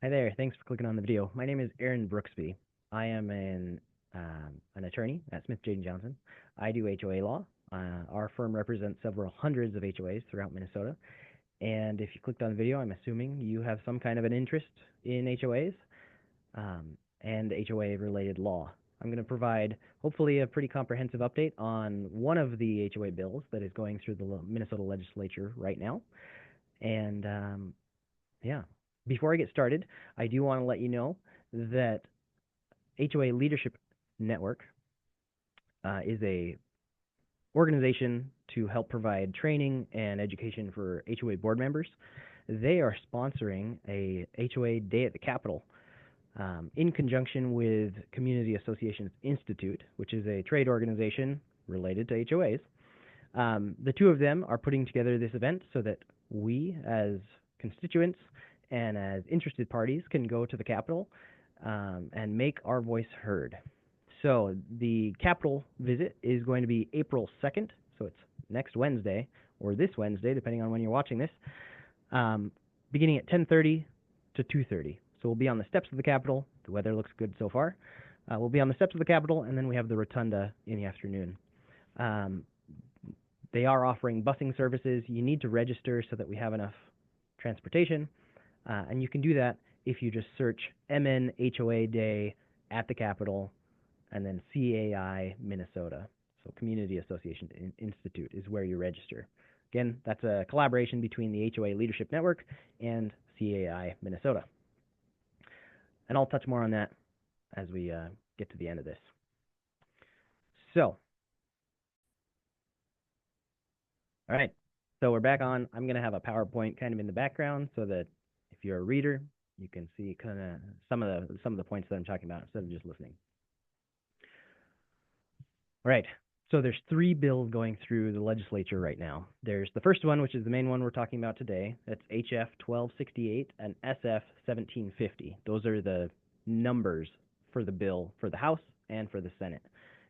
Hi there. Thanks for clicking on the video. My name is Aaron Brooksby. I am an attorney at Smith Jaden Johnson. I do HOA law. Our firm represents several hundreds of HOAs throughout Minnesota. And if you clicked on the video, I'm assuming you have some kind of an interest in HOAs and HOA-related law. I'm going to provide, hopefully, a pretty comprehensive update on one of the HOA bills that is going through the Minnesota legislature right now. And yeah. Before I get started, I do want to let you know that HOA Leadership Network is a organization to help provide training and education for HOA board members. They are sponsoring a HOA Day at the Capitol in conjunction with Community Associations Institute, which is a trade organization related to HOAs. The two of them are putting together this event so that we, as constituents and as interested parties, can go to the Capitol and make our voice heard. So the Capitol visit is going to be April 2nd, so it's next Wednesday, or this Wednesday, depending on when you're watching this, beginning at 10:30 to 2:30. So we'll be on the steps of the Capitol. The weather looks good so far. We'll be on the steps of the Capitol, and then we have the rotunda in the afternoon. They are offering busing services. You need to register so that we have enough transportation, and you can do that if you just search MN HOA Day at the Capitol and then CAI Minnesota. So Community Association Institute is where you register. Again, that's a collaboration between the HOA Leadership Network and CAI Minnesota. And I'll touch more on that as we get to the end of this. So, all right. So we're back on. I'm going to have a PowerPoint kind of in the background so that if you're a reader, you can see kind of some of the points that I'm talking about instead of just listening. All right. So there's three bills going through the legislature right now. There's the first one, which is the main one we're talking about today. That's HF 1268 and SF 1750. Those are the numbers for the bill for the House and for the Senate.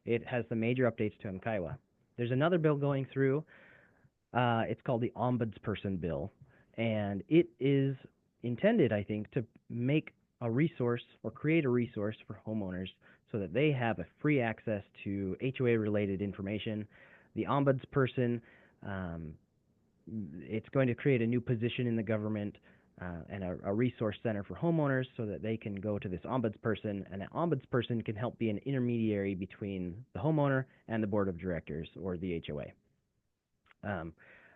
It has the major updates to MCIWA. There's another bill going through. It's called the Ombudsperson Bill, and it is intended, I think, to make a resource or create a resource for homeowners so that they have a free access to HOA-related information. The Ombudsperson, it's going to create a new position in the government and a resource center for homeowners so that they can go to this Ombudsperson, and that Ombudsperson can help be an intermediary between the homeowner and the board of directors or the HOA.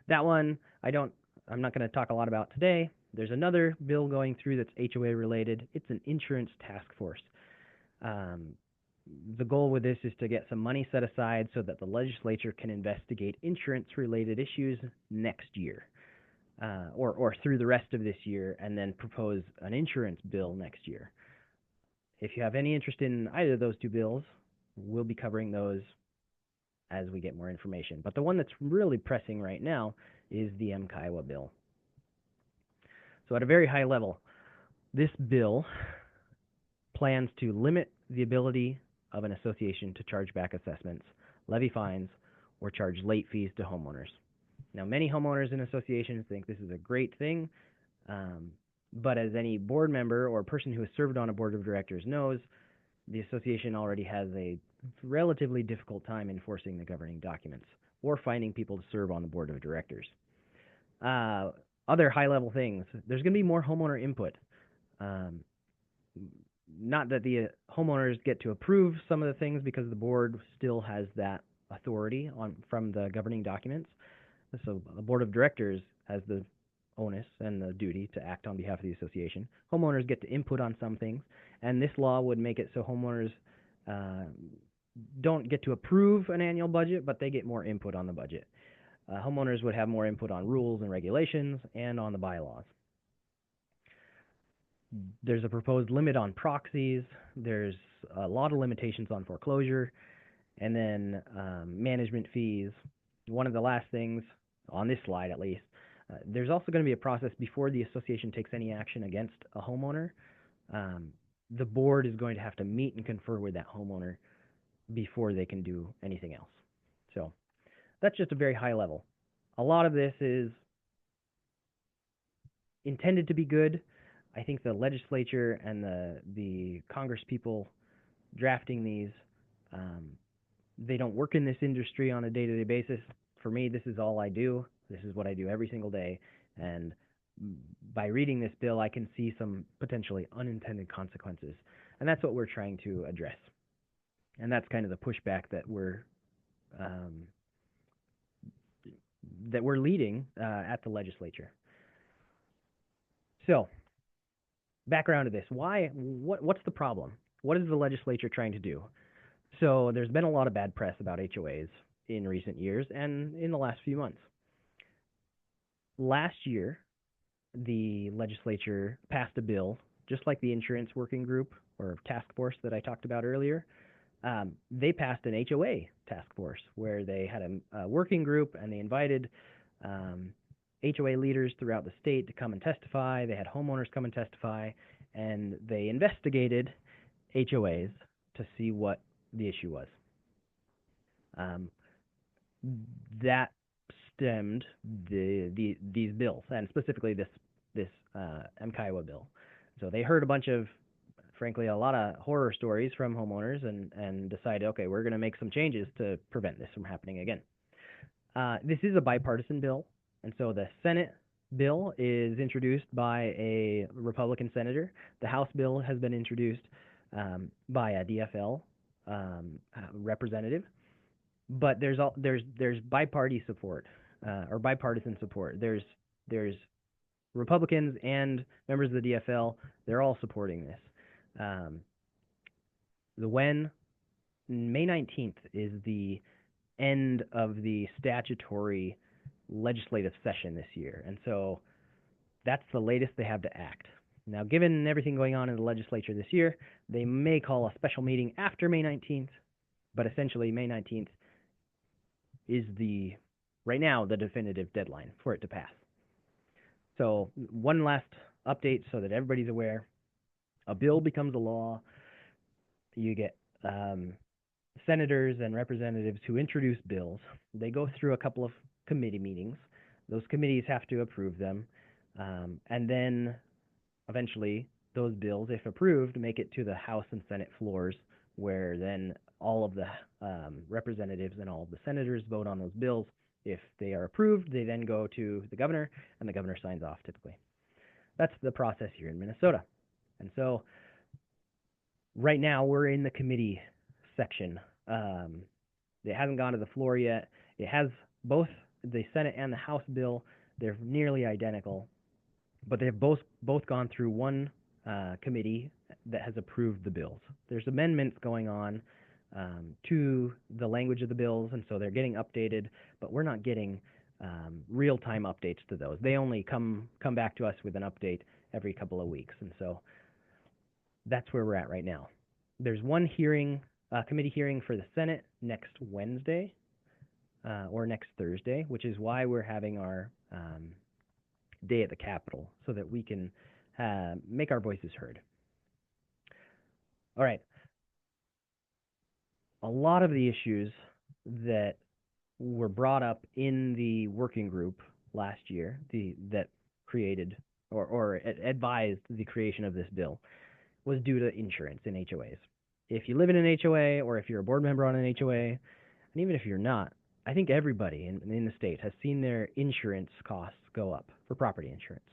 That one, I'm not going to talk a lot about today. There's another bill going through that's HOA related. It's an insurance task force. The goal with this is to get some money set aside so that the legislature can investigate insurance related issues next year, or through the rest of this year, and then propose an insurance bill next year. If you have any interest in either of those two bills, we'll be covering those as we get more information. But the one that's really pressing right now is the MCIWA bill. So at a very high level, this bill plans to limit the ability of an association to charge back assessments, levy fines, or charge late fees to homeowners. Now, many homeowners and associations think this is a great thing, but as any board member or person who has served on a board of directors knows, the association already has a relatively difficult time enforcing the governing documents or finding people to serve on the board of directors. Other high-level things, there's going to be more homeowner input. Not that the homeowners get to approve some of the things because the board still has that authority from the governing documents. So the board of directors has the onus and the duty to act on behalf of the association. Homeowners get to input on some things, and this law would make it so homeowners don't get to approve an annual budget, but they get more input on the budget. Homeowners would have more input on rules and regulations and on the bylaws. There's a proposed limit on proxies. There's a lot of limitations on foreclosure, and then management fees. One of the last things on this slide, at least, there's also going to be a process before the association takes any action against a homeowner. The board is going to have to meet and confer with that homeowner before they can do anything else. So that's just a very high level. A lot of this is intended to be good. I think the legislature and the Congress people drafting these, um, they don't work in this industry on a day-to-day basis. For me, this is all I do. This is what I do every single day. And by reading this bill, I can see some potentially unintended consequences. And that's what we're trying to address. And that's kind of the pushback um, that we're leading at the legislature. So, background to this: what's the problem? What is the legislature trying to do? So, there's been a lot of bad press about HOAs in recent years and in the last few months. Last year, the legislature passed a bill, just like the insurance working group or task force that I talked about earlier. They passed an HOA task force where they had a working group and they invited HOA leaders throughout the state to come and testify. They had homeowners come and testify, and they investigated HOAs to see what the issue was. That stemmed these bills, and specifically this MKIWA bill. So they heard a bunch of, frankly, a lot of horror stories from homeowners and decided, okay, we're going to make some changes to prevent this from happening again. This is a bipartisan bill, and so the Senate bill is introduced by a Republican senator. The House bill has been introduced by a DFL representative, but there's biparty support or bipartisan support. There's Republicans and members of the DFL. They're all supporting this. When May 19th is the end of the statutory legislative session this year, and so that's the latest they have to act. Now, given everything going on in the legislature this year, they may call a special meeting after May 19th, but essentially May 19th is right now the definitive deadline for it to pass. So one last update so that everybody's aware. A bill becomes a law. You get senators and representatives who introduce bills. They go through a couple of committee meetings. Those committees have to approve them. And then eventually those bills, if approved, make it to the House and Senate floors, where then all of the representatives and all of the senators vote on those bills. If they are approved, they then go to the governor, and the governor signs off typically. That's the process here in Minnesota. And so right now we're in the committee section. It hasn't gone to the floor yet. It has both the Senate and the House bill. They're nearly identical, but they've both gone through one committee that has approved the bills. There's amendments going on to the language of the bills, and so they're getting updated, but we're not getting real-time updates to those. They only come back to us with an update every couple of weeks, and so that's where we're at right now. There's one hearing, committee hearing for the Senate next Wednesday or next Thursday, which is why we're having our day at the Capitol, so that we can make our voices heard. All right. A lot of the issues that were brought up in the working group last year, that created or advised the creation of this bill, was due to insurance in HOAs. If you live in an HOA, or if you're a board member on an HOA, and even if you're not, I think everybody in the state has seen their insurance costs go up for property insurance.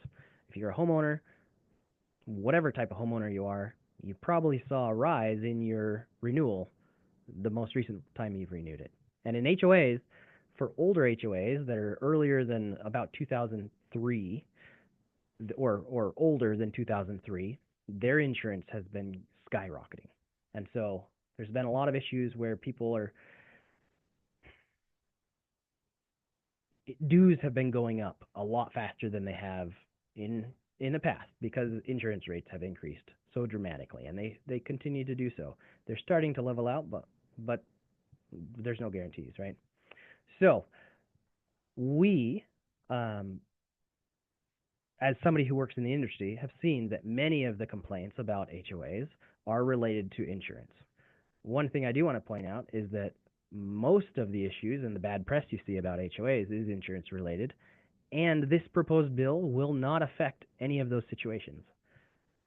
If you're a homeowner, whatever type of homeowner you are, you probably saw a rise in your renewal the most recent time you've renewed it. And in HOAs, for older HOAs that are earlier than about 2003, or older than 2003, their insurance has been skyrocketing. And so there's been a lot of issues where dues have been going up a lot faster than they have in the past, because insurance rates have increased so dramatically, and they continue to do so. They're starting to level out, but there's no guarantees, right? So we, as somebody who works in the industry, have seen that many of the complaints about HOAs are related to insurance. One thing I do want to point out is that most of the issues and the bad press you see about HOAs is insurance related, and this proposed bill will not affect any of those situations.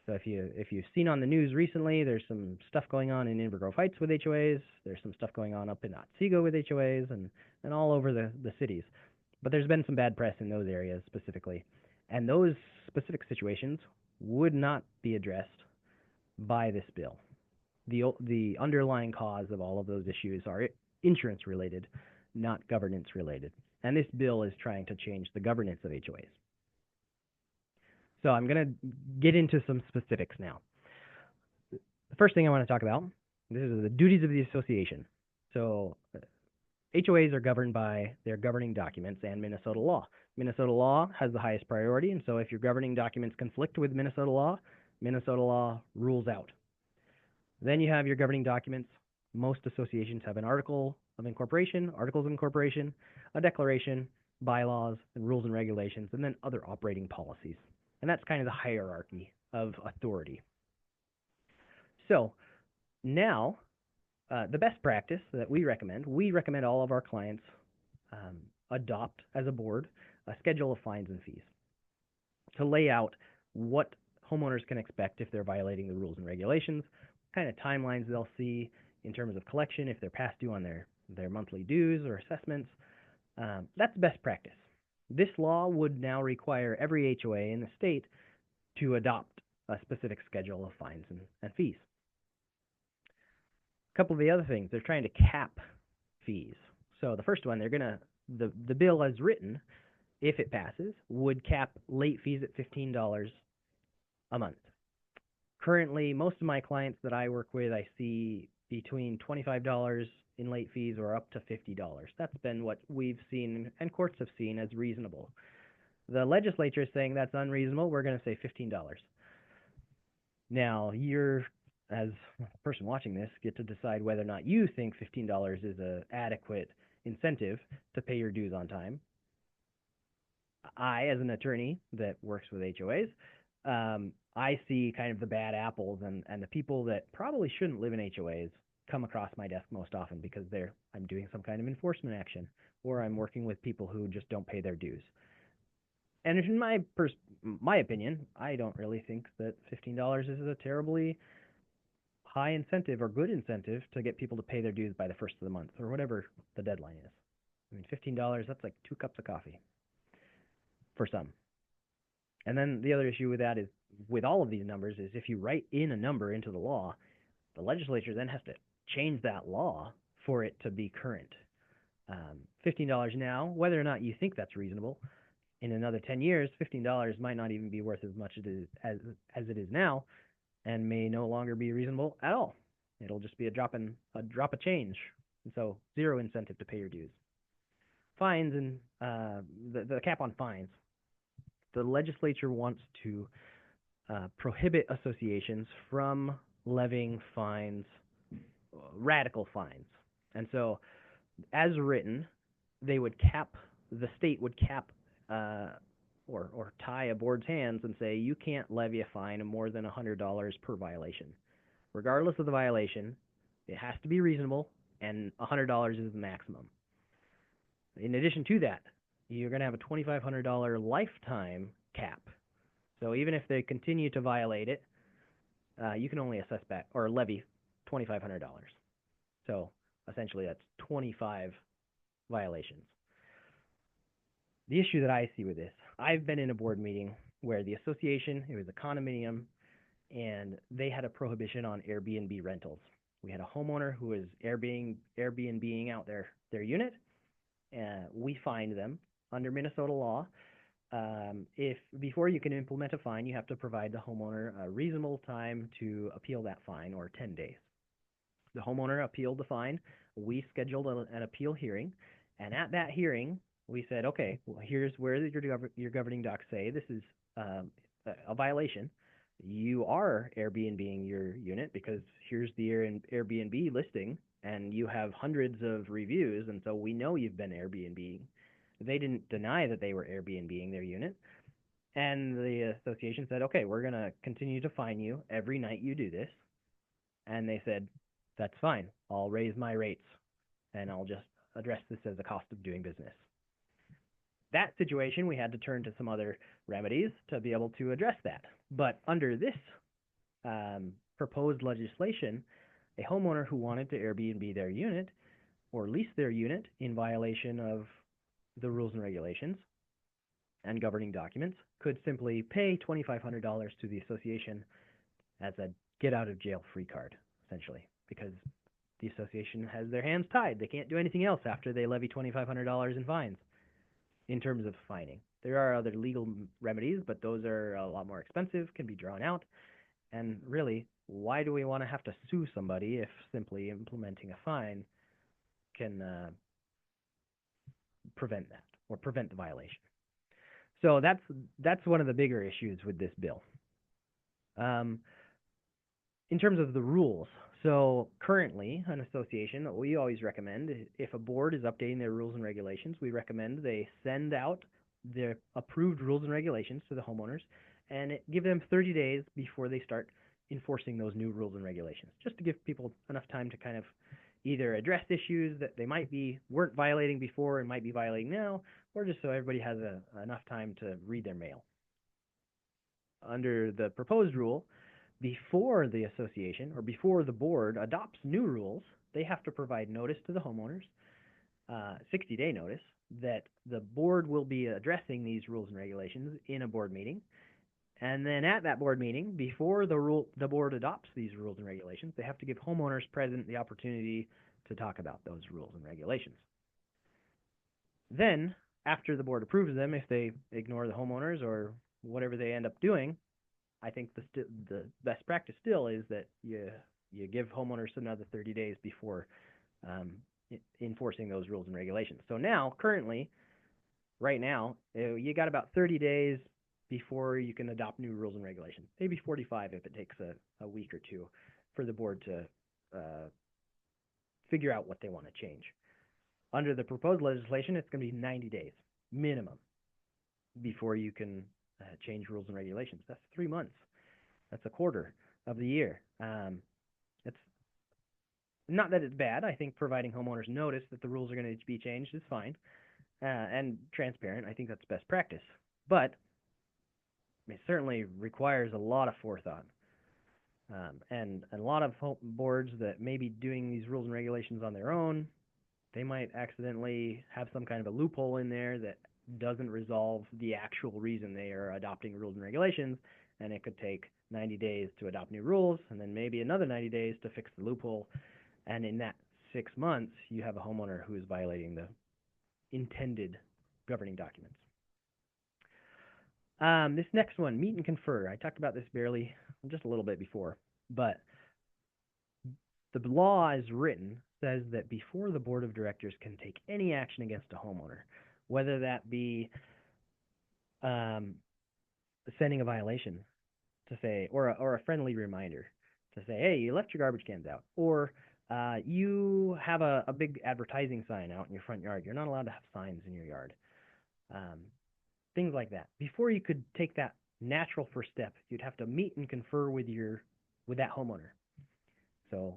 So if you've seen on the news recently, there's some stuff going on in Inver Grove Heights with HOAs. There's some stuff going on up in Otsego with HOAs and all over the cities. But there's been some bad press in those areas specifically. And those specific situations would not be addressed by this bill. The underlying cause of all of those issues are insurance related, not governance related. And this bill is trying to change the governance of HOAs. So I'm going to get into some specifics now. The first thing I want to talk about, this is the duties of the association. So HOAs are governed by their governing documents and Minnesota law. Minnesota law has the highest priority, and so if your governing documents conflict with Minnesota law rules out. Then you have your governing documents. Most associations have an articles of incorporation, a declaration, bylaws, and rules and regulations, and then other operating policies. And that's kind of the hierarchy of authority. So now, the best practice that we recommend all of our clients adopt as a board a schedule of fines and fees to lay out what homeowners can expect if they're violating the rules and regulations, what kind of timelines they'll see in terms of collection if they're past due on their monthly dues or assessments. That's best practice. This law would now require every HOA in the state to adopt a specific schedule of fines and fees. A couple of the other things, they're trying to cap fees. So the first one, the bill as written, if it passes, would cap late fees at $15 a month. Currently, most of my clients that I work with, I see between $25 in late fees or up to $50. That's been what we've seen and courts have seen as reasonable. The legislature is saying that's unreasonable. We're going to say $15. Now, you're, as a person watching this, get to decide whether or not you think $15 is an adequate incentive to pay your dues on time. I, as an attorney that works with HOAs, I see kind of the bad apples and the people that probably shouldn't live in HOAs come across my desk most often because I'm doing some kind of enforcement action or I'm working with people who just don't pay their dues. And in my opinion, I don't really think that $15 is a terribly high incentive or good incentive to get people to pay their dues by the first of the month or whatever the deadline is. I mean, $15, that's like 2 cups of coffee for some. And then the other issue with that is, with all of these numbers, is if you write in a number into the law, the legislature then has to change that law for it to be current. $15 now, whether or not you think that's reasonable, in another 10 years, $15 might not even be worth as much as it is now, and may no longer be reasonable at all. It'll just be a drop of change, and so zero incentive to pay your dues. Fines and the cap on fines. The legislature wants to prohibit associations from levying fines, radical fines. And so, as written, the state would cap or tie a board's hands and say you can't levy a fine of more than $100 per violation. Regardless of the violation, it has to be reasonable, and $100 is the maximum. In addition to that, you're going to have a $2,500 lifetime cap. So even if they continue to violate it, you can only assess back or levy $2,500. So essentially that's 25 violations. The issue that I see with this, I've been in a board meeting where the association, it was a condominium, and they had a prohibition on Airbnb rentals. We had a homeowner who was Airbnb-ing out their unit. We fined them under Minnesota law. If before you can implement a fine, you have to provide the homeowner a reasonable time to appeal that fine, or 10 days. The homeowner appealed the fine. We scheduled an appeal hearing, and at that hearing, we said, okay, well, here's where your governing docs say this is a violation. You are Airbnb-ing your unit because here's the Airbnb listing, and you have hundreds of reviews, and so we know you've been Airbnb-ing. They didn't deny that they were Airbnb-ing their unit, and the association said, okay, we're going to continue to fine you every night you do this. And they said, that's fine. I'll raise my rates, and I'll just address this as a cost of doing business. That situation, we had to turn to some other remedies to be able to address that. But under this proposed legislation, a homeowner who wanted to Airbnb their unit or lease their unit in violation of the rules and regulations and governing documents could simply pay $2,500 to the association as a get out of jail free card, essentially, because the association has their hands tied. They can't do anything else after they levy $2,500 in fines in terms of fining. There are other legal remedies, but those are a lot more expensive, can be drawn out. And really, why do we want to have to sue somebody if simply implementing a fine can prevent that or prevent the violation? So that's one of the bigger issues with this bill. In terms of the rules, so currently an association, we always recommend if a board is updating their rules and regulations, we recommend they send out their approved rules and regulations to the homeowners and give them 30 days before they start enforcing those new rules and regulations, just to give people enough time to kind of either address issues that they weren't violating before and might be violating now, or just so everybody has enough time to read their mail. Under the proposed rule, before the association or before the board adopts new rules, they have to provide notice to the homeowners, 60-day notice, that the board will be addressing these rules and regulations in a board meeting. And then at that board meeting, before the board adopts these rules and regulations, they have to give homeowners present the opportunity to talk about those rules and regulations. Then, after the board approves them, if they ignore the homeowners or whatever they end up doing, I think the best practice still is that you give homeowners another 30 days before enforcing those rules and regulations. So now, currently, right now, you got about 30 days before you can adopt new rules and regulations. Maybe 45 if it takes a week or two for the board to figure out what they want to change. Under the proposed legislation, it's going to be 90 days minimum before you can change rules and regulations. That's 3 months. That's a quarter of the year. It's not that it's bad. I think providing homeowners notice that the rules are going to be changed is fine and transparent. I think that's best practice. But it certainly requires a lot of forethought. And a lot of boards that may be doing these rules and regulations on their own, they might accidentally have some kind of a loophole in there that doesn't resolve the actual reason they are adopting rules and regulations, and it could take 90 days to adopt new rules, and then maybe another 90 days to fix the loophole, and in that 6 months, you have a homeowner who is violating the intended governing documents. This next one, meet and confer. I talked about this barely, just a little bit before, but the law as written says that before the board of directors can take any action against a homeowner, whether that be sending a violation to say, or a friendly reminder to say, hey, you left your garbage cans out, or you have a big advertising sign out in your front yard. You're not allowed to have signs in your yard. Things like that. Before you could take that natural first step, you'd have to meet and confer with that homeowner. So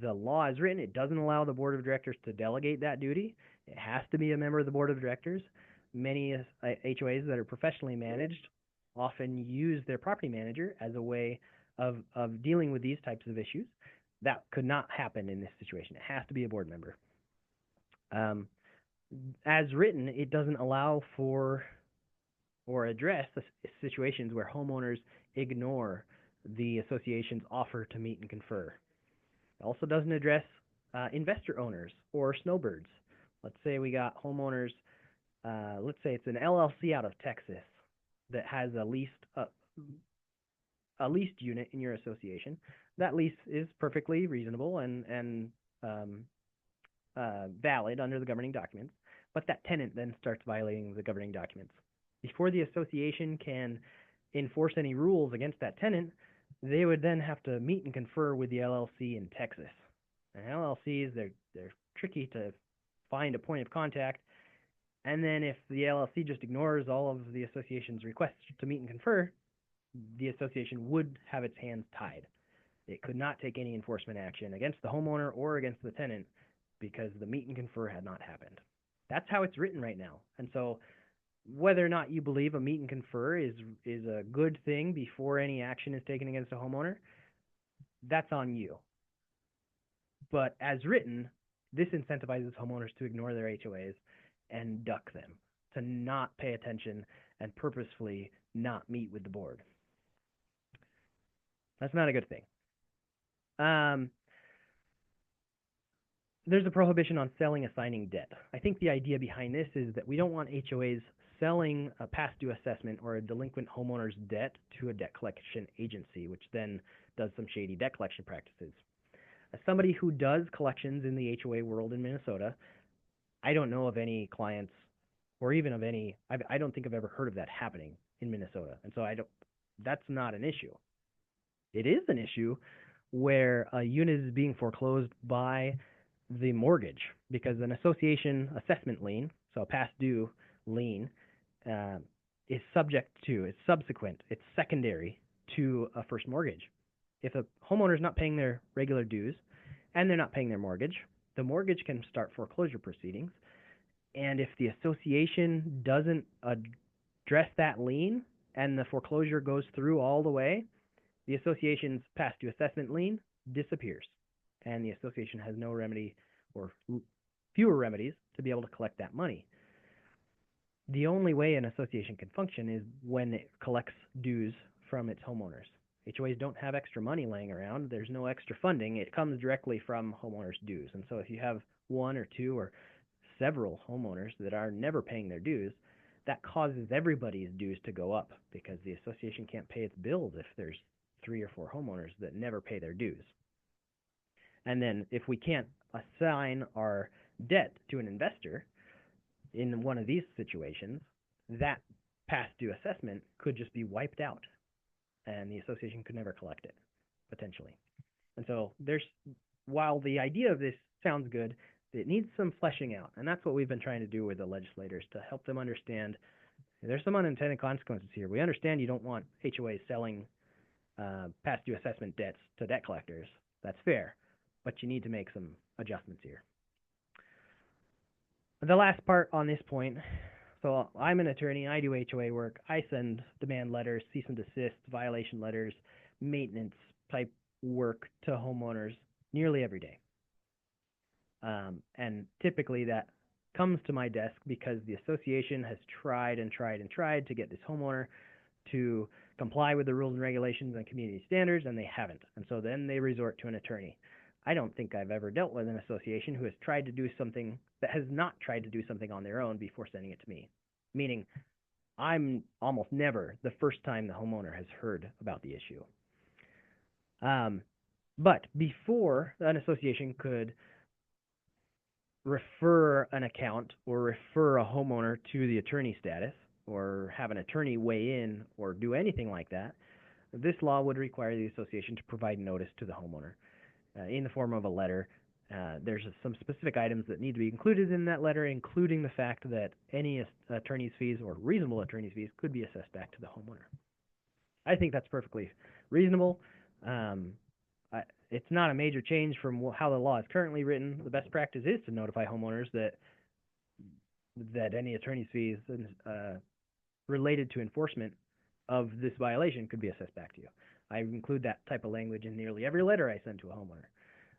the law is written, it doesn't allow the board of directors to delegate that duty. It has to be a member of the board of directors. Many HOAs that are professionally managed often use their property manager as a way of dealing with these types of issues. That could not happen in this situation. It has to be a board member. As written, it doesn't allow for or address the situations where homeowners ignore the association's offer to meet and confer. It also doesn't address investor owners or snowbirds. Let's say we got homeowners, let's say it's an LLC out of Texas that has a leased unit in your association. That lease is perfectly reasonable and valid under the governing documents, but that tenant then starts violating the governing documents. Before the association can enforce any rules against that tenant, they would then have to meet and confer with the LLC in Texas. And LLCs, they're tricky to find a point of contact. And then if the LLC just ignores all of the association's requests to meet and confer, the association would have its hands tied. It could not take any enforcement action against the homeowner or against the tenant because the meet and confer had not happened. That's how it's written right now. And so whether or not you believe a meet and confer is a good thing before any action is taken against a homeowner, that's on you. But as written, this incentivizes homeowners to ignore their HOAs and duck them, to not pay attention and purposefully not meet with the board. That's not a good thing. There's a prohibition on selling assigning debt. I think the idea behind this is that we don't want HOAs selling a past due assessment or a delinquent homeowner's debt to a debt collection agency, which then does some shady debt collection practices. As somebody who does collections in the HOA world in Minnesota, I don't know of any clients or even of any, I don't think I've ever heard of that happening in Minnesota. And so that's not an issue. It is an issue where a unit is being foreclosed by the mortgage because an association assessment lien, so a past due lien, is it's subsequent, it's secondary to a first mortgage. If a homeowner is not paying their regular dues and they're not paying their mortgage, the mortgage can start foreclosure proceedings. And if the association doesn't address that lien and the foreclosure goes through all the way, the association's past due assessment lien disappears, and the association has no remedy or fewer remedies to be able to collect that money. The only way an association can function is when it collects dues from its homeowners. HOAs don't have extra money laying around. There's no extra funding. It comes directly from homeowners' dues. And so if you have one or two or several homeowners that are never paying their dues, that causes everybody's dues to go up because the association can't pay its bills if there's 3 or 4 homeowners that never pay their dues. And then if we can't assign our debt to an investor in one of these situations, that past due assessment could just be wiped out and the association could never collect it, potentially. And so while the idea of this sounds good, it needs some fleshing out. And that's what we've been trying to do with the legislators, to help them understand there's some unintended consequences here. We understand you don't want HOAs selling past due assessment debts to debt collectors. That's fair, but you need to make some adjustments here. The last part on this point, so I'm an attorney, I do HOA work, I send demand letters, cease and desist, violation letters, maintenance type work to homeowners nearly every day. And typically that comes to my desk because the association has tried and tried and tried to get this homeowner to comply with the rules and regulations and community standards, and they haven't. And so then they resort to an attorney. I don't think I've ever dealt with an association who has tried to do something that has not tried to do something on their own before sending it to me. Meaning, I'm almost never the first time the homeowner has heard about the issue. But before an association could refer an account or refer a homeowner to the attorney status or have an attorney weigh in or do anything like that, this law would require the association to provide notice to the homeowner in the form of a letter. There's some specific items that need to be included in that letter, including the fact that any attorney's fees or reasonable attorney's fees could be assessed back to the homeowner. I think that's perfectly reasonable. It's not a major change from how the law is currently written. The best practice is to notify homeowners that any attorney's fees related to enforcement of this violation could be assessed back to you. I include that type of language in nearly every letter I send to a homeowner.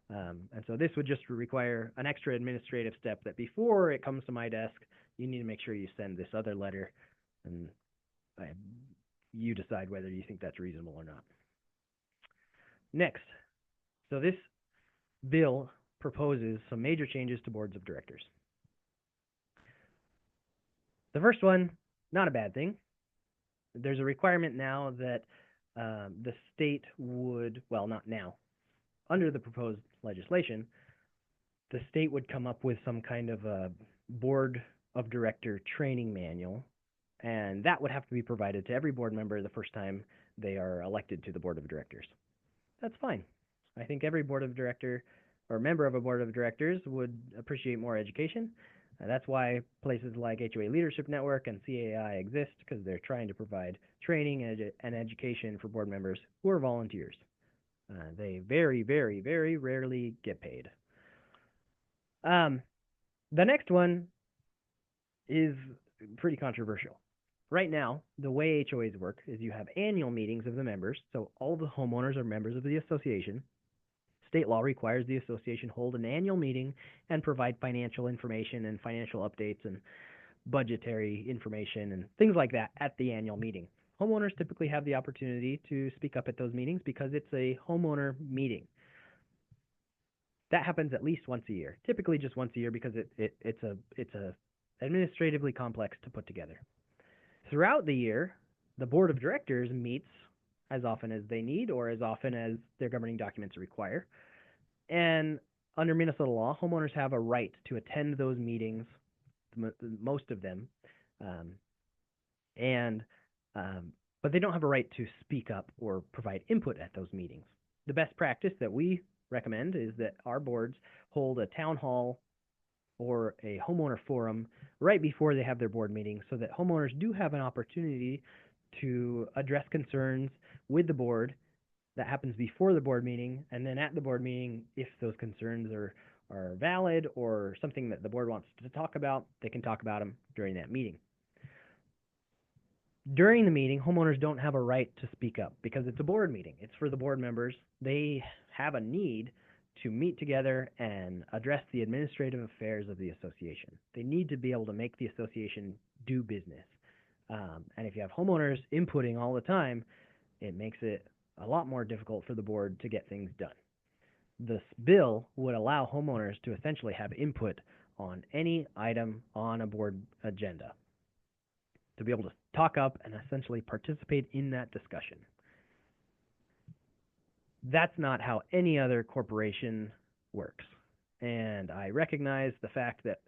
And so this would just require an extra administrative step that before it comes to my desk, you need to make sure you send this other letter, and you decide whether you think that's reasonable or not. Next, so this bill proposes some major changes to boards of directors. The first one, not a bad thing. There's a requirement now that the state would, well, not now, under the proposed legislation, the state would come up with some kind of a board of director training manual, and that would have to be provided to every board member the first time they are elected to the board of directors. That's fine. I think every board of director or member of a board of directors would appreciate more education. That's why places like HOA Leadership Network and CAI exist, because they're trying to provide training and education for board members who are volunteers. They very, very, very rarely get paid. The next one is pretty controversial. Right now, the way HOAs work is you have annual meetings of the members, so all the homeowners are members of the association. State law requires the association hold an annual meeting and provide financial information and financial updates and budgetary information and things like that at the annual meeting. Homeowners typically have the opportunity to speak up at those meetings because it's a homeowner meeting. That happens at least once a year, typically just once a year because it's administratively complex to put together. Throughout the year, the board of directors meets as often as they need or as often as their governing documents require. And under Minnesota law, homeowners have a right to attend those meetings, most of them, but they don't have a right to speak up or provide input at those meetings. The best practice that we recommend is that our boards hold a town hall or a homeowner forum right before they have their board meeting so that homeowners do have an opportunity to address concerns with the board. That happens before the board meeting, and then at the board meeting, if those concerns are valid or something that the board wants to talk about, they can talk about them during that meeting. During the meeting, homeowners don't have a right to speak up because it's a board meeting. It's for the board members. They have a need to meet together and address the administrative affairs of the association. They need to be able to make the association do business. And if you have homeowners inputting all the time, it makes it a lot more difficult for the board to get things done. This bill would allow homeowners to essentially have input on any item on a board agenda, to be able to talk up and essentially participate in that discussion. That's not how any other corporation works. And I recognize the fact that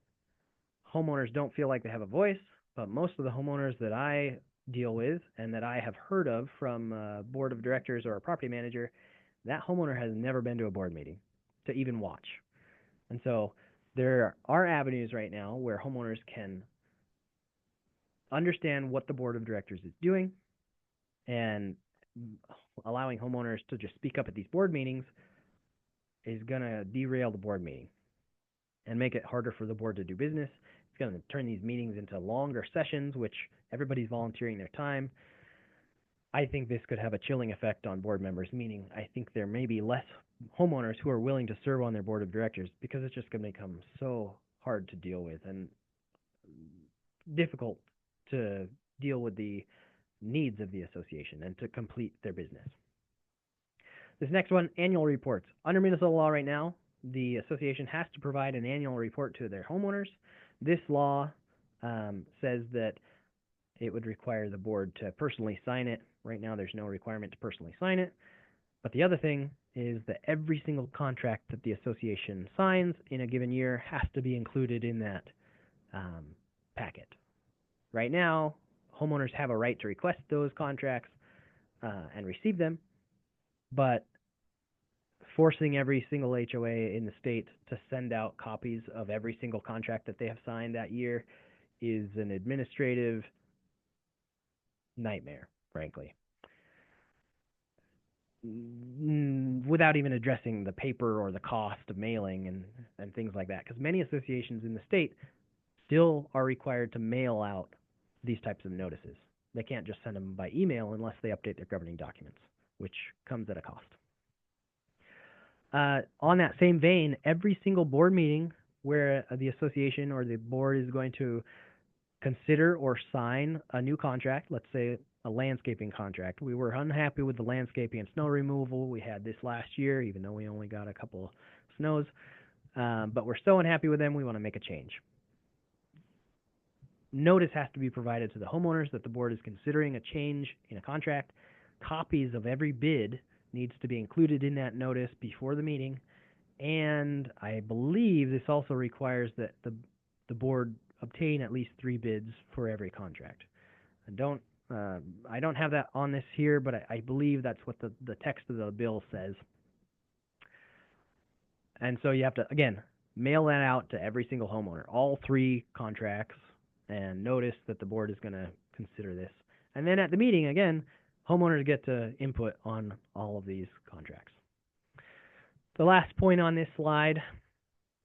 homeowners don't feel like they have a voice, but most of the homeowners that I deal with and that I have heard of from a board of directors or a property manager, that homeowner has never been to a board meeting to even watch. And so there are avenues right now where homeowners can understand what the board of directors is doing, and allowing homeowners to just speak up at these board meetings is going to derail the board meeting and make it harder for the board to do business. It's going to turn these meetings into longer sessions, which everybody's volunteering their time. I think this could have a chilling effect on board members, meaning I think there may be less homeowners who are willing to serve on their board of directors because it's just going to become so hard to deal with and difficult to deal with the needs of the association and to complete their business. This next one, annual reports. Under Minnesota law right now, the association has to provide an annual report to their homeowners. This law says that it would require the board to personally sign it. Right now, there's no requirement to personally sign it. But the other thing is that every single contract that the association signs in a given year has to be included in that packet. Right now, homeowners have a right to request those contracts and receive them, but forcing every single HOA in the state to send out copies of every single contract that they have signed that year is an administrative nightmare, frankly, without even addressing the paper or the cost of mailing and things like that, because many associations in the state still are required to mail out these types of notices. They can't just send them by email unless they update their governing documents, which comes at a cost. On that same vein, every single board meeting where the association or the board is going to consider or sign a new contract, let's say a landscaping contract. We were unhappy with the landscaping and snow removal. We had this last year, even though we only got a couple snows, but we're so unhappy with them, we want to make a change. Notice has to be provided to the homeowners that the board is considering a change in a contract. Copies of every bid needs to be included in that notice before the meeting, and I believe this also requires that the board obtain at least 3 bids for every contract. I don't have that on this here, but I believe that's what the text of the bill says. And so you have to, again, mail that out to every single homeowner, all 3 contracts, and notice that the board is going to consider this. And then at the meeting, again, homeowners get to input on all of these contracts. The last point on this slide,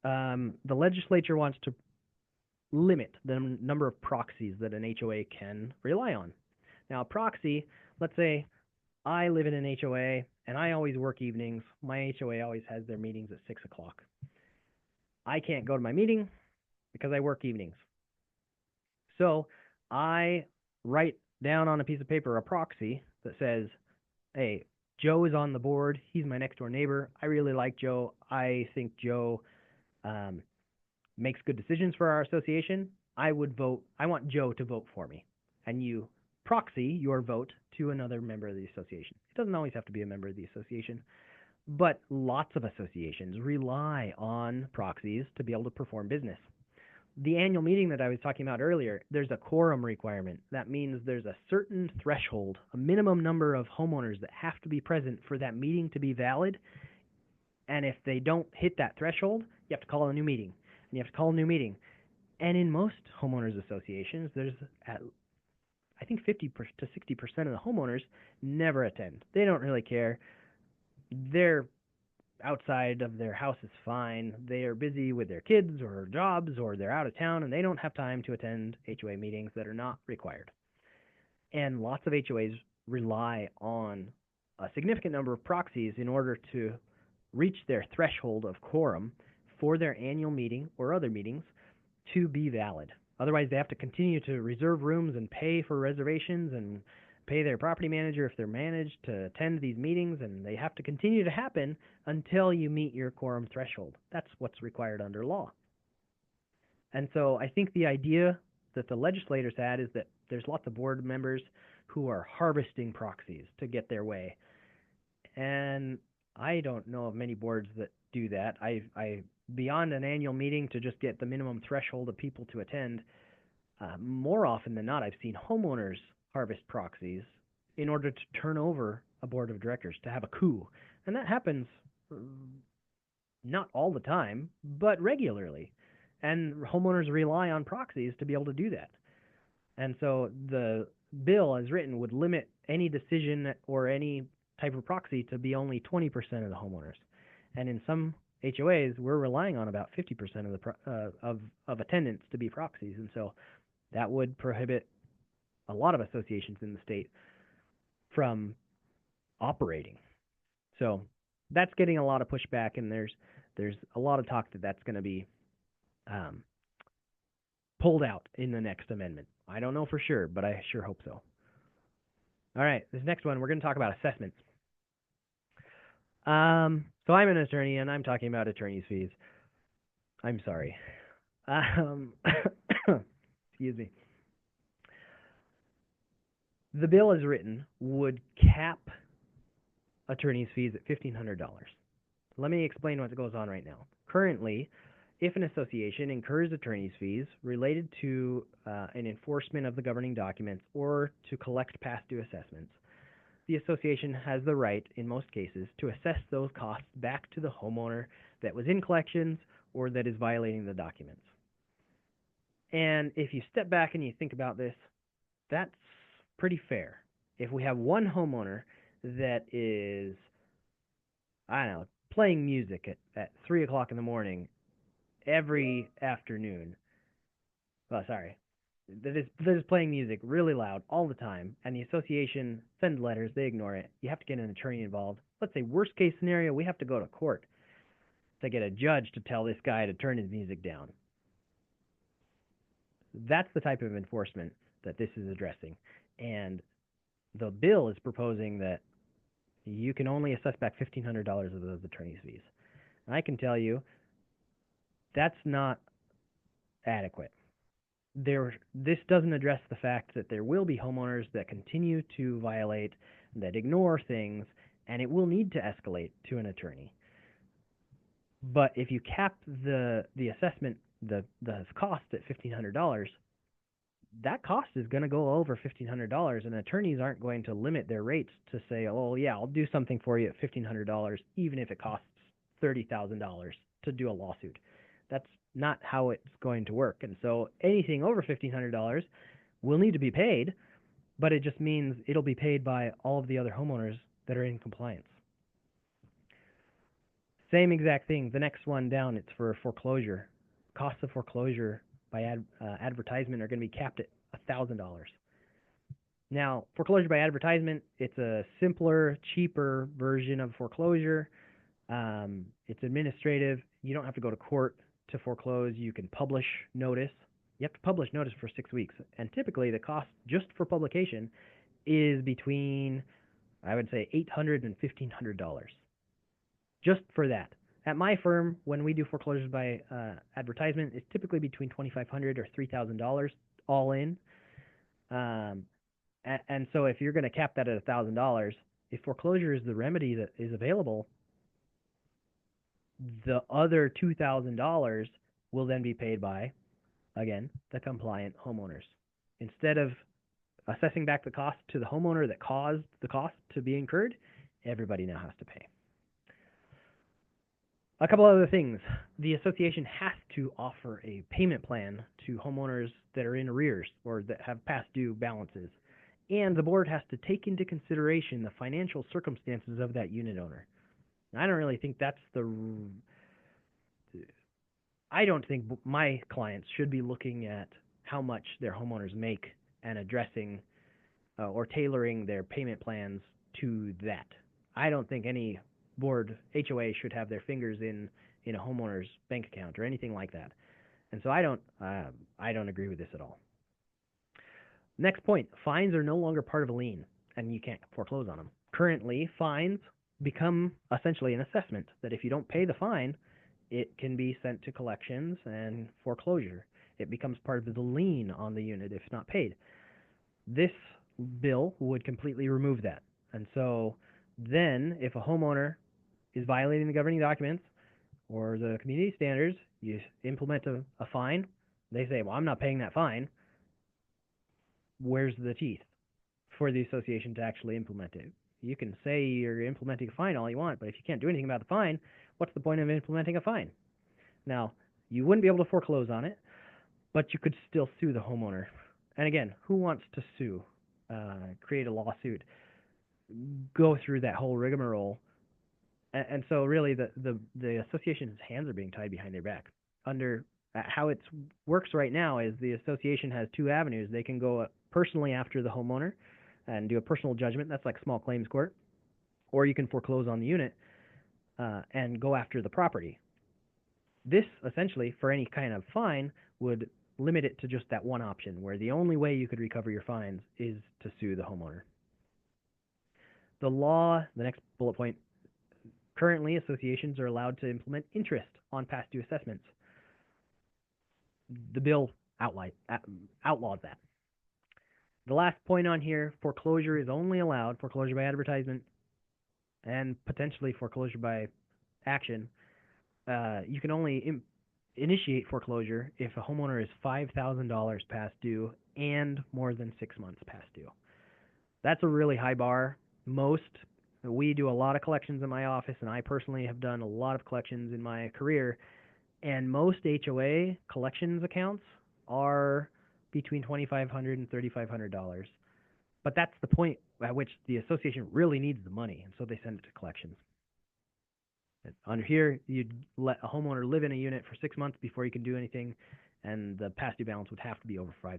the legislature wants to limit the number of proxies that an HOA can rely on. Now, a proxy, let's say I live in an HOA and I always work evenings. My HOA always has their meetings at 6 o'clock. I can't go to my meeting because I work evenings. So I write down on a piece of paper a proxy that says, hey, Joe is on the board. He's my next door neighbor. I really like Joe. I think Joe makes good decisions for our association. I want Joe to vote for me. And you proxy your vote to another member of the association. It doesn't always have to be a member of the association, but lots of associations rely on proxies to be able to perform business. The annual meeting that I was talking about earlier, there's a quorum requirement. That means there's a certain threshold, a minimum number of homeowners that have to be present for that meeting to be valid. And if they don't hit that threshold, you have to call a new meeting. And you have to call a new meeting. And in most homeowners associations, there's I think 50 to 60% of the homeowners never attend. They don't really care. They're outside of their house is fine. They are busy with their kids or jobs, or they're out of town and they don't have time to attend HOA meetings that are not required. And lots of HOAs rely on a significant number of proxies in order to reach their threshold of quorum for their annual meeting or other meetings to be valid. Otherwise, they have to continue to reserve rooms and pay for reservations and pay their property manager if they're managed to attend these meetings, and they have to continue to happen until you meet your quorum threshold. That's what's required under law. And so I think the idea that the legislators had is that there's lots of board members who are harvesting proxies to get their way. And I don't know of many boards that do that. I beyond an annual meeting to just get the minimum threshold of people to attend, more often than not, I've seen homeowners harvest proxies in order to turn over a board of directors, to have a coup. And that happens not all the time, but regularly. And homeowners rely on proxies to be able to do that. And so the bill, as written, would limit any decision or any type of proxy to be only 20% of the homeowners. And in some HOAs, we're relying on about 50% of the of attendance to be proxies. And so that would prohibit a lot of associations in the state from operating. So that's getting a lot of pushback, and there's a lot of talk that that's going to be pulled out in the next amendment. I don't know for sure, but I sure hope so. All right, this next one, we're going to talk about assessments. So I'm an attorney, and I'm talking about attorney's fees. I'm sorry. Excuse me. The bill as written would cap attorney's fees at $1,500. Let me explain what goes on right now. Currently, if an association incurs attorney's fees related to an enforcement of the governing documents or to collect past due assessments, the association has the right, in most cases, to assess those costs back to the homeowner that was in collections or that is violating the documents. And if you step back and you think about this, that's pretty fair. If we have one homeowner that is, I don't know, playing music at 3 o'clock in the morning every afternoon, that is playing music really loud all the time, and the association sends letters, they ignore it, you have to get an attorney involved. Let's say worst case scenario, we have to go to court to get a judge to tell this guy to turn his music down. That's the type of enforcement that this is addressing. And the bill is proposing that you can only assess back $1,500 of those attorney's fees. And I can tell you that's not adequate. This doesn't address the fact that there will be homeowners that continue to violate, that ignore things, and it will need to escalate to an attorney. But if you cap the assessment, the cost at $1,500, that cost is going to go over $1,500, and attorneys aren't going to limit their rates to say, oh yeah, I'll do something for you at $1,500, even if it costs $30,000 to do a lawsuit. That's not how it's going to work. And so anything over $1,500 will need to be paid, but it just means it'll be paid by all of the other homeowners that are in compliance. Same exact thing. The next one down, it's for foreclosure. Cost of foreclosure by advertisement are going to be capped at $1,000. Now, foreclosure by advertisement, it's a simpler, cheaper version of foreclosure. It's administrative. You don't have to go to court to foreclose. You can publish notice. You have to publish notice for 6 weeks. And typically, the cost just for publication is between, I would say, $800 and $1,500 just for that. At my firm, when we do foreclosures by advertisement, it's typically between $2,500 or $3,000 all in. And so if you're going to cap that at $1,000, if foreclosure is the remedy that is available, the other $2,000 will then be paid by, again, the compliant homeowners. Instead of assessing back the cost to the homeowner that caused the cost to be incurred, everybody now has to pay. A couple other things. The association has to offer a payment plan to homeowners that are in arrears or that have past due balances. And the board has to take into consideration the financial circumstances of that unit owner. I don't really think that's I don't think my clients should be looking at how much their homeowners make and addressing or tailoring their payment plans to that. I don't think any board HOA should have their fingers in a homeowner's bank account or anything like that. And so I don't agree with this at all. Next point, fines are no longer part of a lien, and you can't foreclose on them. Currently, fines become essentially an assessment that if you don't pay the fine, it can be sent to collections and foreclosure. It becomes part of the lien on the unit if not paid. This bill would completely remove that. And so then if a homeowner is violating the governing documents or the community standards, you implement a fine, they say, well, I'm not paying that fine. Where's the teeth for the association to actually implement it? You can say you're implementing a fine all you want, but if you can't do anything about the fine, what's the point of implementing a fine? Now, you wouldn't be able to foreclose on it, but you could still sue the homeowner. And again, who wants to sue, create a lawsuit, go through that whole rigmarole? And so really the association's hands are being tied behind their back. Under how it works right now is the association has two avenues. They can go personally after the homeowner and do a personal judgment. That's like small claims court. Or you can foreclose on the unit and go after the property. This essentially, for any kind of fine, would limit it to just that one option, where the only way you could recover your fines is to sue the homeowner. The law, the next bullet point, currently associations are allowed to implement interest on past due assessments. The bill outlaws that. The last point on here, foreclosure is only allowed, foreclosure by advertisement and potentially foreclosure by action. You can only initiate foreclosure if a homeowner is $5,000 past due and more than 6 months past due. That's a really high bar. We do a lot of collections in my office, and I personally have done a lot of collections in my career, and most HOA collections accounts are between $2,500 and $3,500. But that's the point at which the association really needs the money, and so they send it to collections. Under here, you'd let a homeowner live in a unit for 6 months before you can do anything, and the past due balance would have to be over $5,000.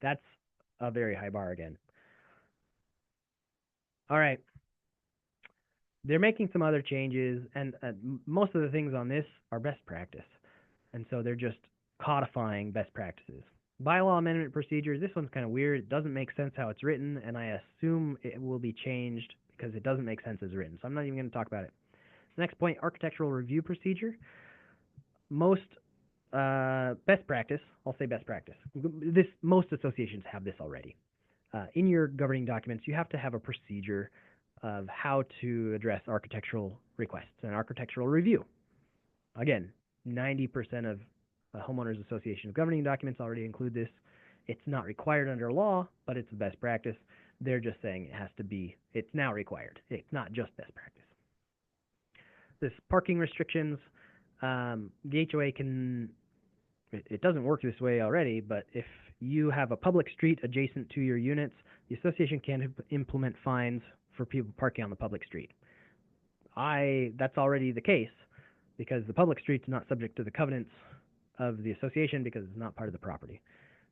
That's a very high bar again. All right. They're making some other changes, and most of the things on this are best practice. And so they're just codifying best practices. Bylaw amendment procedures, this one's kind of weird. It doesn't make sense how it's written, and I assume it will be changed because it doesn't make sense as written. So I'm not even going to talk about it. Next point, architectural review procedure. Most best practice, I'll say best practice. Most associations have this already. In your governing documents, you have to have a procedure of how to address architectural requests and architectural review. Again, 90% of homeowners association governing documents already include this. It's not required under law, but it's the best practice. They're just saying it has to be, it's now required. It's not just best practice. This parking restrictions, the HOA can, it doesn't work this way already, but if you have a public street adjacent to your units, the association can implement fines for people parking on the public street. That's already the case because the public street's not subject to the covenants of the association because it's not part of the property.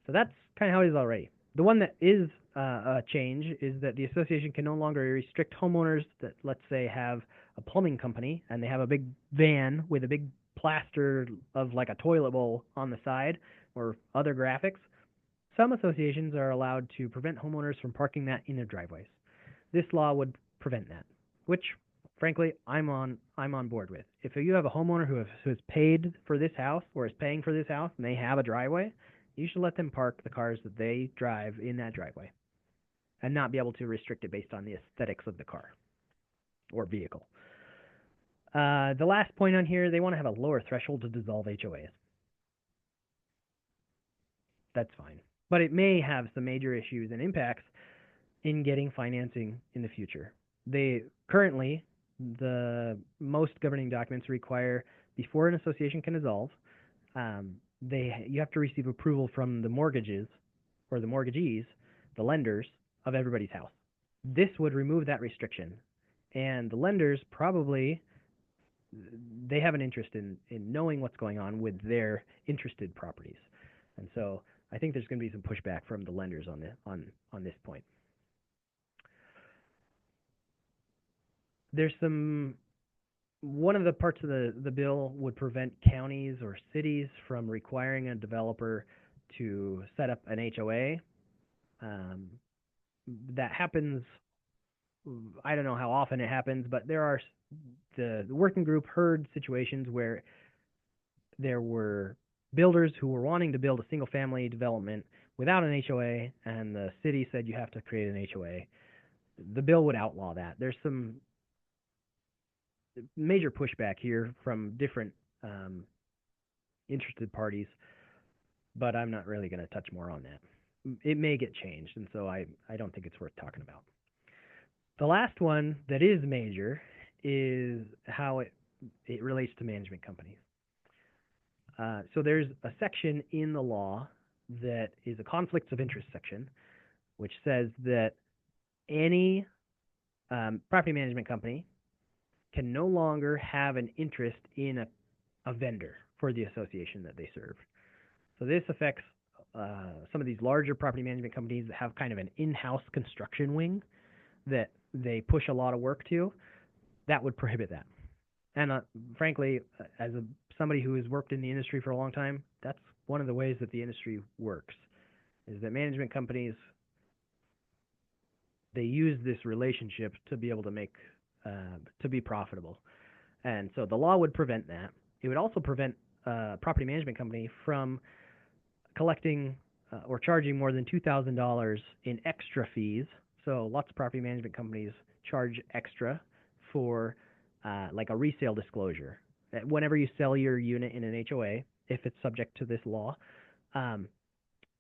So that's kind of how it is already. The one that is a change is that the association can no longer restrict homeowners that, let's say, have a plumbing company and they have a big van with a big plaster of like a toilet bowl on the side or other graphics. Some associations are allowed to prevent homeowners from parking that in their driveways. This law would prevent that, which frankly I'm on board with. If you have a homeowner who has paid for this house or is paying for this house and they have a driveway, you should let them park the cars that they drive in that driveway and not be able to restrict it based on the aesthetics of the car or vehicle. The last point on here, they want to have a lower threshold to dissolve HOAs. That's fine. But it may have some major issues and impacts in getting financing in the future. Currently, the most governing documents require, before an association can dissolve, you have to receive approval from the mortgages or the mortgagees, the lenders of everybody's house. This would remove that restriction, and the lenders probably they have an interest in knowing what's going on with their interested properties, and so I think there's going to be some pushback from the lenders on this point. There's one of the parts of the bill would prevent counties or cities from requiring a developer to set up an HOA. That happens, I don't know how often it happens, but there are the working group heard situations where there were builders who were wanting to build a single family development without an HOA, and the city said you have to create an HOA. The bill would outlaw that. There's some major pushback here from different interested parties, but I'm not really going to touch more on that. It may get changed, and so I don't think it's worth talking about. The last one that is major is how it relates to management companies. So there's a section in the law that is a conflicts of interest section, which says that any property management company can no longer have an interest in a vendor for the association that they serve. So this affects some of these larger property management companies that have kind of an in-house construction wing that they push a lot of work to. That would prohibit that. And frankly, as somebody who has worked in the industry for a long time, that's one of the ways that the industry works, is that management companies, they use this relationship to be able to make to be profitable. And so the law would prevent that. It would also prevent a property management company from collecting or charging more than $2,000 in extra fees. So lots of property management companies charge extra for like a resale disclosure. Whenever you sell your unit in an HOA, if it's subject to this law,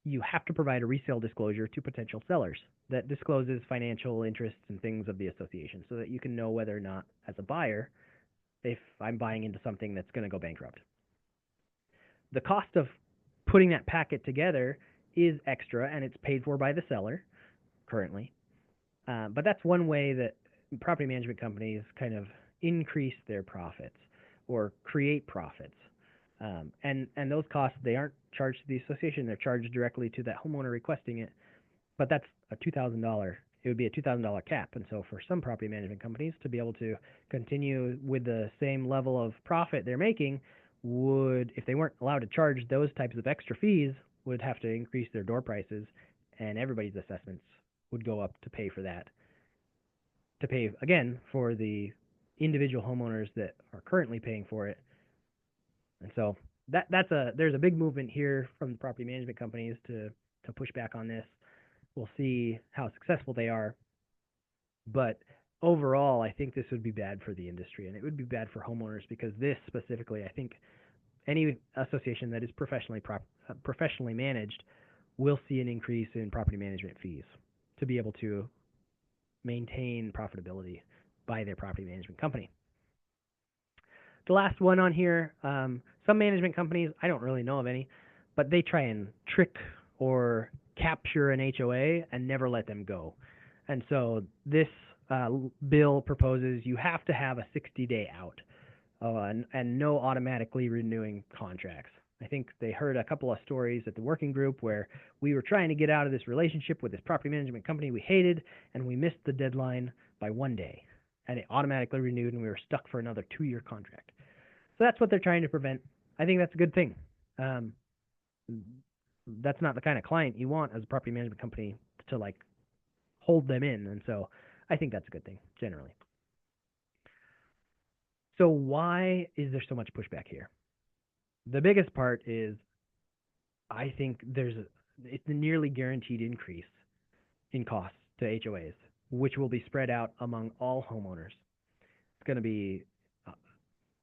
you have to provide a resale disclosure to potential sellers that discloses financial interests and things of the association so that you can know whether or not, as a buyer, if I'm buying into something that's going to go bankrupt. The cost of putting that packet together is extra, and it's paid for by the seller currently. But that's one way that property management companies kind of increase their profits or create profits. And those costs, they aren't charged to the association. They're charged directly to that homeowner requesting it. But that's a $2,000. It would be a $2,000 cap. And so for some property management companies to be able to continue with the same level of profit they're making would, if they weren't allowed to charge those types of extra fees, would have to increase their door prices, and everybody's assessments would go up to pay for that. To pay, again, for the individual homeowners that are currently paying for it. And so there's a big movement here from the property management companies to push back on this. We'll see how successful they are. But overall, I think this would be bad for the industry, and it would be bad for homeowners because this specifically, I think any association that is professionally managed will see an increase in property management fees to be able to maintain profitability by their property management company. The last one on here, some management companies, I don't really know of any, but they try and trick or capture an HOA and never let them go. And so this bill proposes you have to have a 60-day out and no automatically renewing contracts. I think they heard a couple of stories at the working group where we were trying to get out of this relationship with this property management company we hated, and we missed the deadline by one day, and it automatically renewed, and we were stuck for another 2-year contract. So that's what they're trying to prevent. I think that's a good thing. Um, that's not the kind of client you want as a property management company to like hold them in, and so I think that's a good thing generally. So why is there so much pushback here? The biggest part is I think it's a nearly guaranteed increase in costs to HOAs, which will be spread out among all homeowners. It's going to be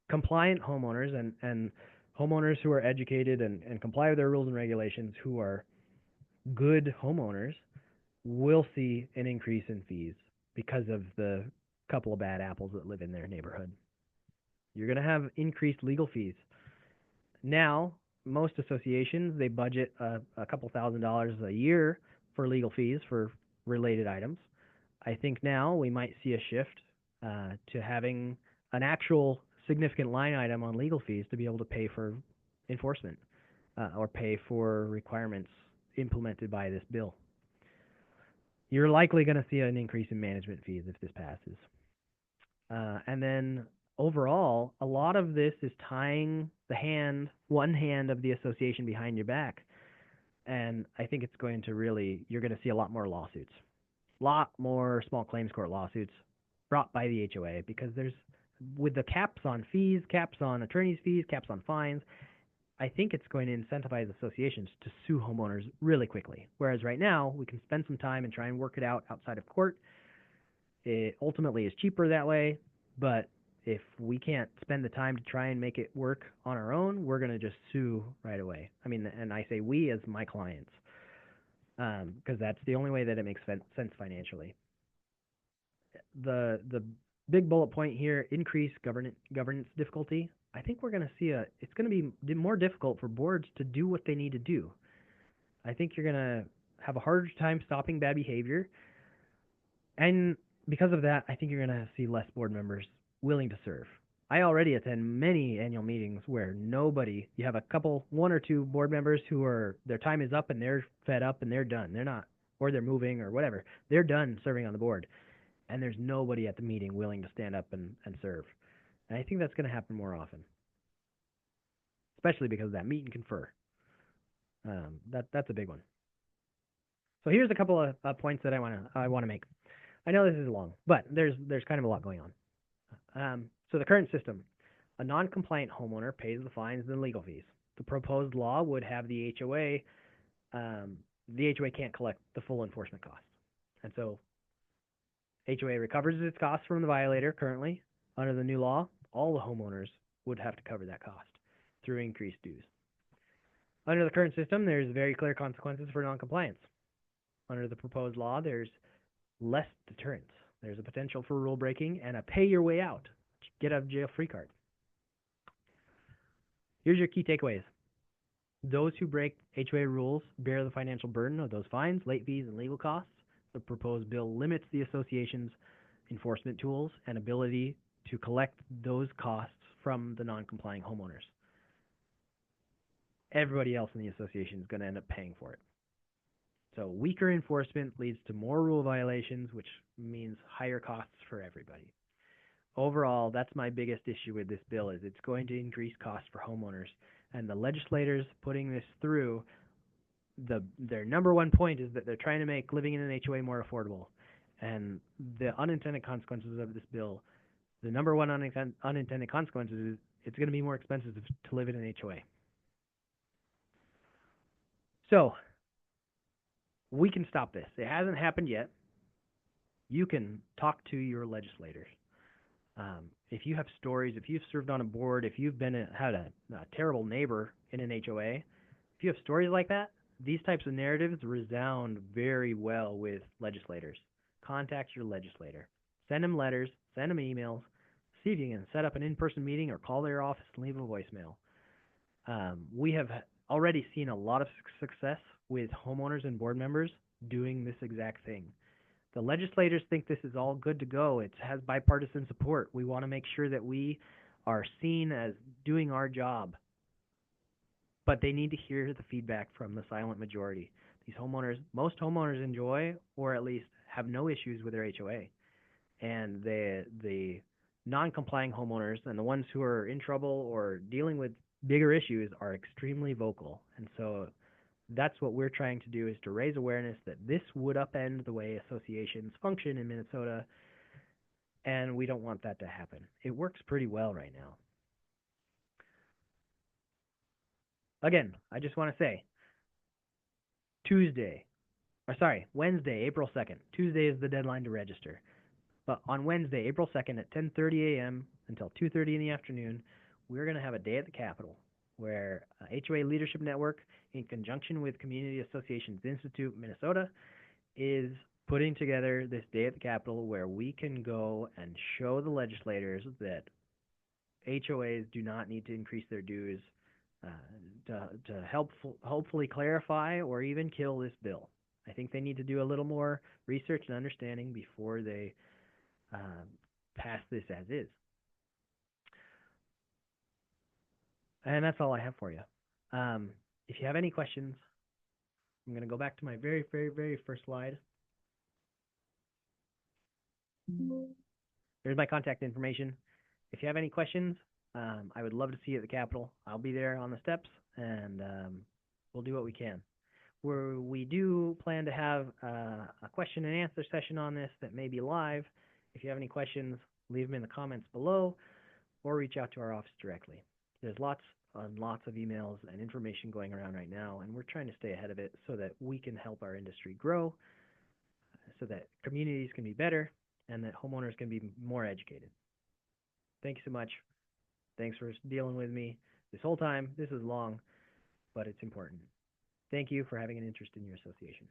compliant homeowners and homeowners who are educated and comply with their rules and regulations, who are good homeowners, will see an increase in fees because of the couple of bad apples that live in their neighborhood. You're going to have increased legal fees. Now, most associations, they budget a couple $1,000s a year for legal fees for related items. I think now we might see a shift to having an actual significant line item on legal fees to be able to pay for enforcement or pay for requirements implemented by this bill. You're likely going to see an increase in management fees if this passes. And then overall, a lot of this is tying one hand of the association behind your back. And I think it's going to you're going to see a lot more lawsuits, a lot more small claims court lawsuits brought by the HOA, because with the caps on fees, caps on attorney's fees, caps on fines, I think it's going to incentivize associations to sue homeowners really quickly. Whereas right now, we can spend some time and try and work it out outside of court. It ultimately is cheaper that way, but if we can't spend the time to try and make it work on our own, we're going to just sue right away. I mean, and I say we as my clients, because that's the only way that it makes sense financially. The big bullet point here: increased governance difficulty. I think we're going to see it's going to be more difficult for boards to do what they need to do. I think you're going to have a harder time stopping bad behavior, and because of that, I think you're going to see less board members willing to serve. I already attend many annual meetings where you have one or two board members their time is up and they're fed up and they're done. They're not, or they're moving or whatever. They're done serving on the board, and there's nobody at the meeting willing to stand up and serve. And I think that's going to happen more often, especially because of that meet and confer. That's a big one. So here's a couple of points that I want to make. I know this is long, but there's kind of a lot going on. So the current system: a non-compliant homeowner pays the fines and legal fees. The proposed law would have the HOA can't collect the full enforcement costs, and so HOA recovers its costs from the violator. Currently, under the new law, all the homeowners would have to cover that cost through increased dues. Under the current system, there's very clear consequences for noncompliance. Under the proposed law, there's less deterrence. There's a potential for rule breaking and a pay your way out, get out of jail free card. Here's your key takeaways. Those who break HOA rules bear the financial burden of those fines, late fees, and legal costs. The proposed bill limits the association's enforcement tools and ability to collect those costs from the non-complying homeowners. Everybody else in the association is going to end up paying for it. So weaker enforcement leads to more rule violations, which means higher costs for everybody. Overall, that's my biggest issue with this bill, is it's going to increase costs for homeowners. And the legislators putting this through, their number one point is that they're trying to make living in an HOA more affordable. And the unintended consequences of this bill, the number one unintended consequences is it's going to be more expensive to live in an HOA. So we can stop this. It hasn't happened yet. You can talk to your legislators. If you have stories, if you've served on a board, if you've had a terrible neighbor in an HOA, if you have stories like that, these types of narratives resound very well with legislators. Contact your legislator. Send them letters, send them emails, see if you can set up an in-person meeting or call their office and leave a voicemail. We have already seen a lot of success with homeowners and board members doing this exact thing. The legislators think this is all good to go. It has bipartisan support. We want to make sure that we are seen as doing our job. but they need to hear the feedback from the silent majority. These homeowners, most homeowners enjoy or at least have no issues with their HOA, and the non-complying homeowners and the ones who are in trouble or dealing with bigger issues are extremely vocal. And so that's what we're trying to do, is to raise awareness that this would upend the way associations function in Minnesota, and we don't want that to happen. It works pretty well right now. Again, I just want to say Tuesday, or sorry, Wednesday, April 2nd. Tuesday is the deadline to register. But on Wednesday, April 2nd at 10:30 a.m. until 2:30 in the afternoon, we're going to have a day at the Capitol where HOA Leadership Network, in conjunction with Community Associations Institute Minnesota, is putting together this day at the Capitol where we can go and show the legislators that HOAs do not need to increase their dues uh, to help hopefully clarify or even kill this bill. I think they need to do a little more research and understanding before they um, pass this as is. And that's all I have for you. Um, if you have any questions, I'm going to go back to my very, very, very first slide. There's my contact information. If you have any questions, I would love to see you at the Capitol. I'll be there on the steps, and we'll do what we can. We do plan to have a question and answer session on this that may be live. If you have any questions, leave them in the comments below or reach out to our office directly. There's lots and lots of emails and information going around right now, and we're trying to stay ahead of it so that we can help our industry grow, so that communities can be better, and that homeowners can be more educated. Thank you so much. Thanks for dealing with me this whole time. This is long, but it's important. Thank you for having an interest in your association.